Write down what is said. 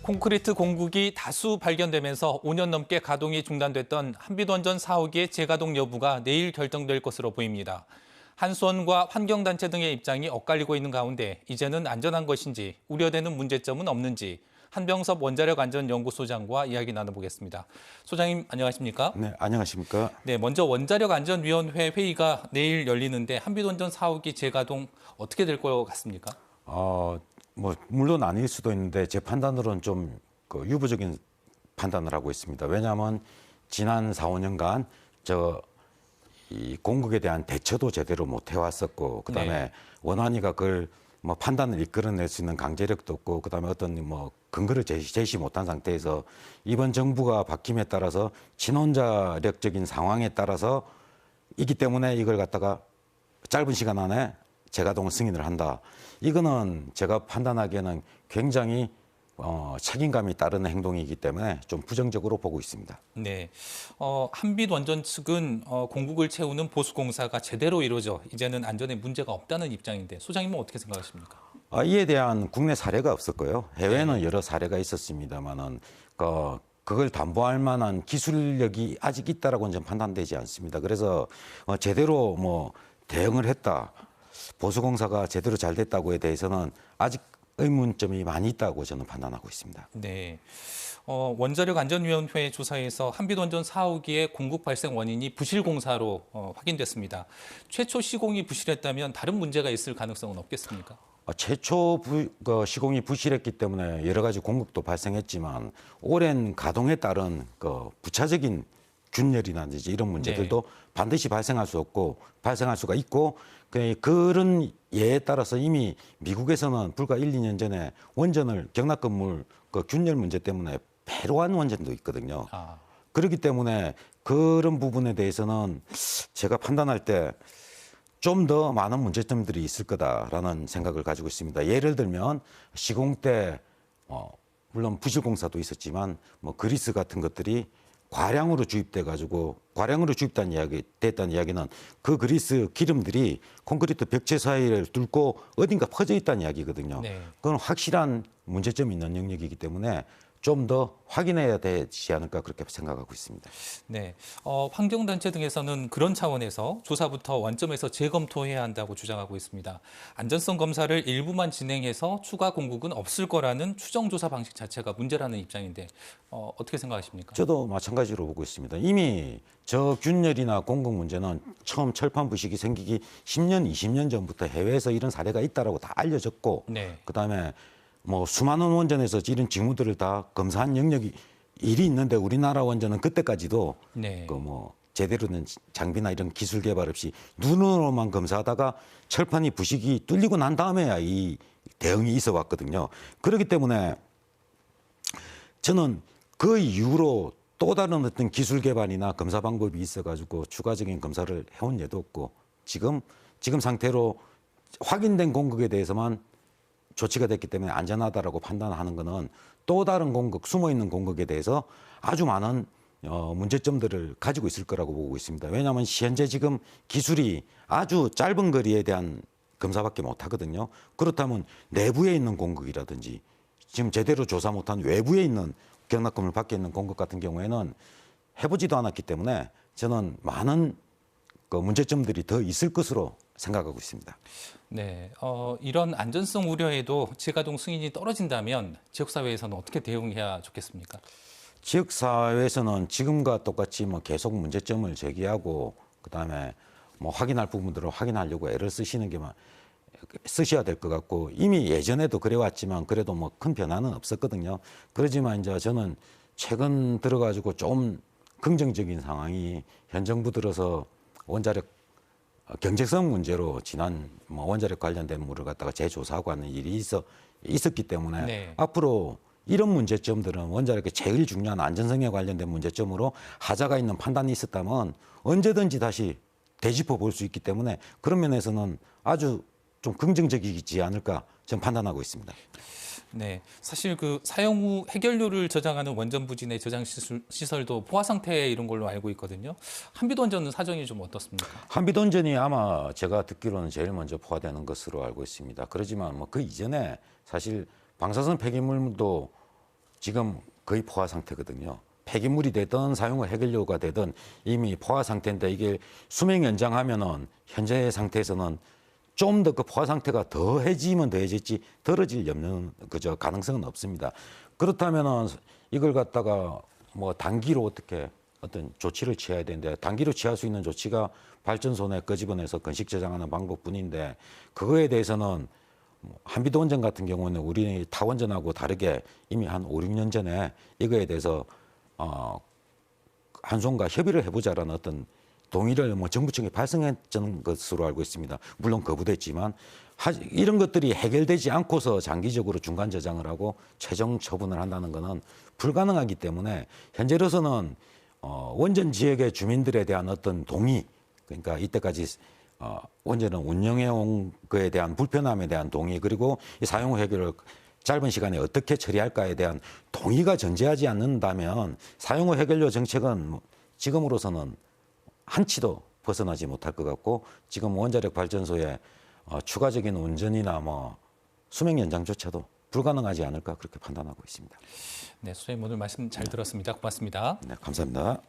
콘크리트 공국이 다수 발견되면서 5년 넘게 가동이 중단됐던 한빛원전 4호기의 재가동 여부가 내일 결정될 것으로 보입니다. 한수원과 환경단체 등의 입장이 엇갈리고 있는 가운데 이제는 안전한 것인지 우려되는 문제점은 없는지 한병섭 원자력안전연구소장과 이야기 나눠보겠습니다. 소장님 안녕하십니까? 네, 안녕하십니까? 네, 먼저 원자력안전위원회 회의가 내일 열리는데 한빛원전 4호기 재가동 어떻게 될 것 같습니까? 물론 아닐 수도 있는데 제 판단으로는 좀 유보적인 판단을 하고 있습니다. 왜냐하면 지난 4, 5년간 이 공국에 대한 대처도 제대로 못 해왔었고, 그다음에 네. 원안위가 그걸 판단을 이끌어낼 수 있는 강제력도 없고, 그다음에 어떤 근거를 제시 못한 상태에서 이번 정부가 바뀜에 따라서 친원자력적인 상황에 따라서 있기 때문에 이걸 갖다가 짧은 시간 안에 재가동을 승인을 한다. 이거는 제가 판단하기에는 굉장히 책임감이 따르는 행동이기 때문에 좀 부정적으로 보고 있습니다. 네, 한빛원전 측은 공국을 채우는 보수공사가 제대로 이루어져 이제는 안전에 문제가 없다는 입장인데 소장님은 어떻게 생각하십니까? 이에 대한 국내 사례가 없었고요. 해외에는 여러 사례가 있었습니다만은 그걸 담보할 만한 기술력이 아직 있다라고는 좀 판단되지 않습니다. 그래서 제대로 대응을 했다. 보수공사가 제대로 잘 됐다고에 대해서는 아직 의문점이 많이 있다고 저는 판단하고 있습니다. 네, 원자력안전위원회 조사에서 한빛원전 4호기의 공국 발생 원인이 부실공사로 확인됐습니다. 최초 시공이 부실했다면 다른 문제가 있을 가능성은 없겠습니까? 최초 시공이 부실했기 때문에 여러 가지 공국도 발생했지만 오랜 가동에 따른 부차적인 균열이라든지 이런 문제들도 반드시 발생할 수가 있고 그런 예에 따라서 이미 미국에서는 불과 1, 2년 전에 원전을 경락 건물 균열 문제 때문에 폐로한 원전도 있거든요. 그렇기 때문에 그런 부분에 대해서는 제가 판단할 때 좀 더 많은 문제점들이 있을 거다라는 생각을 가지고 있습니다. 예를 들면 시공 때 물론 부실공사도 있었지만 그리스 같은 것들이 과량으로 주입됐다는 이야기는 그 그리스 기름들이 콘크리트 벽체 사이를 뚫고 어딘가 퍼져 있다는 이야기거든요. 네. 그건 확실한 문제점이 있는 영역이기 때문에 좀 더 확인해야 되지 않을까 그렇게 생각하고 있습니다. 네, 환경단체 등에서는 그런 차원에서 조사부터 원점에서 재검토해야 한다고 주장하고 있습니다. 안전성 검사를 일부만 진행해서 추가 공국은 없을 거라는 추정조사 방식 자체가 문제라는 입장인데 어떻게 생각하십니까? 저도 마찬가지로 보고 있습니다. 이미 저 균열이나 공국 문제는 처음 철판 부식이 생기기 10년, 20년 전부터 해외에서 이런 사례가 있다라고 다 알려졌고, 네. 그다음에 수많은 원전에서 이런 징후들을 다 검사한 영역이 일이 있는데 우리나라 원전은 그때까지도 네. 제대로 된 장비나 이런 기술 개발 없이 눈으로만 검사하다가 철판이 부식이 뚫리고 난 다음에야 이 대응이 있어 왔거든요. 그렇기 때문에 저는 그 이후로 또 다른 어떤 기술 개발이나 검사 방법이 있어가지고 추가적인 검사를 해온 예도 없고 지금 상태로 확인된 공국에 대해서만 조치가 됐기 때문에 안전하다라고 판단하는 것은 또 다른 공국, 숨어있는 공국에 대해서 아주 많은 문제점들을 가지고 있을 거라고 보고 있습니다. 왜냐하면 현재 지금 기술이 아주 짧은 거리에 대한 검사밖에 못하거든요. 그렇다면 내부에 있는 공국이라든지 지금 제대로 조사 못한 외부에 있는 경락건물 밖에 있는 공국 같은 경우에는 해보지도 않았기 때문에 저는 많은 문제점들이 더 있을 것으로 생각하고 있습니다. 네, 이런 안전성 우려에도 재가동 승인이 떨어진다면 지역사회에서는 어떻게 대응해야 좋겠습니까? 지역사회에서는 지금과 똑같이 계속 문제점을 제기하고 그다음에 확인할 부분들을 확인하려고 애를 쓰셔야 될 것 같고 이미 예전에도 그래왔지만 그래도 큰 변화는 없었거든요. 그렇지만 이제 저는 최근 들어가지고 좀 긍정적인 상황이 현 정부 들어서 원자력 경제성 문제로 지난 원자력 관련된 물을 갖다가 재조사하고 하는 일이 있었기 때문에 앞으로 이런 문제점들은 원자력의 제일 중요한 안전성에 관련된 문제점으로 하자가 있는 판단이 있었다면 언제든지 다시 되짚어 볼 수 있기 때문에 그런 면에서는 아주 좀 긍정적이지 않을까 저는 판단하고 있습니다. 네, 사실 그 사용 후 해결료를 저장하는 원전 부진의 저장 시설도 포화 상태 이런 걸로 알고 있거든요. 한빛원전은 사정이 좀 어떻습니까? 한빛원전이 아마 제가 듣기로는 제일 먼저 포화되는 것으로 알고 있습니다. 그렇지만 그 이전에 사실 방사선 폐기물도 지금 거의 포화 상태거든요. 폐기물이 되든 사용후 해결료가 되든 이미 포화 상태인데 이게 수명 연장하면은 현재 상태에서는 좀 더 그 포화 상태가 더해지면 더해졌지 덜어질 없는 그저 가능성은 없습니다. 그렇다면은 이걸 갖다가 뭐 단기로 어떻게 어떤 조치를 취해야 되는데 단기로 취할 수 있는 조치가 발전소 내 끄집어내서 건식 저장하는 방법뿐인데 그거에 대해서는 한비도 원전 같은 경우는 우리 타원전하고 다르게 이미 한 5, 6년 전에 이거에 대해서 한송과 협의를 해보자라는 어떤 동의를 뭐 정부 측에 발송했던 것으로 알고 있습니다. 물론 거부됐지만 이런 것들이 해결되지 않고서 장기적으로 중간 저장을 하고 최종 처분을 한다는 것은 불가능하기 때문에 현재로서는 원전 지역의 주민들에 대한 어떤 동의, 그러니까 이때까지 원전은 운영해 온 거에 대한 불편함에 대한 동의, 그리고 이 사용 후 해결을 짧은 시간에 어떻게 처리할까에 대한 동의가 전제하지 않는다면 사용 후 해결료 정책은 지금으로서는 한치도 벗어나지 못할 것 같고 지금 원자력 발전소의 추가적인 운전이나 뭐 수명 연장조차도 불가능하지 않을까 그렇게 판단하고 있습니다. 네, 소장님 오늘 말씀 잘 들었습니다. 고맙습니다. 네, 감사합니다.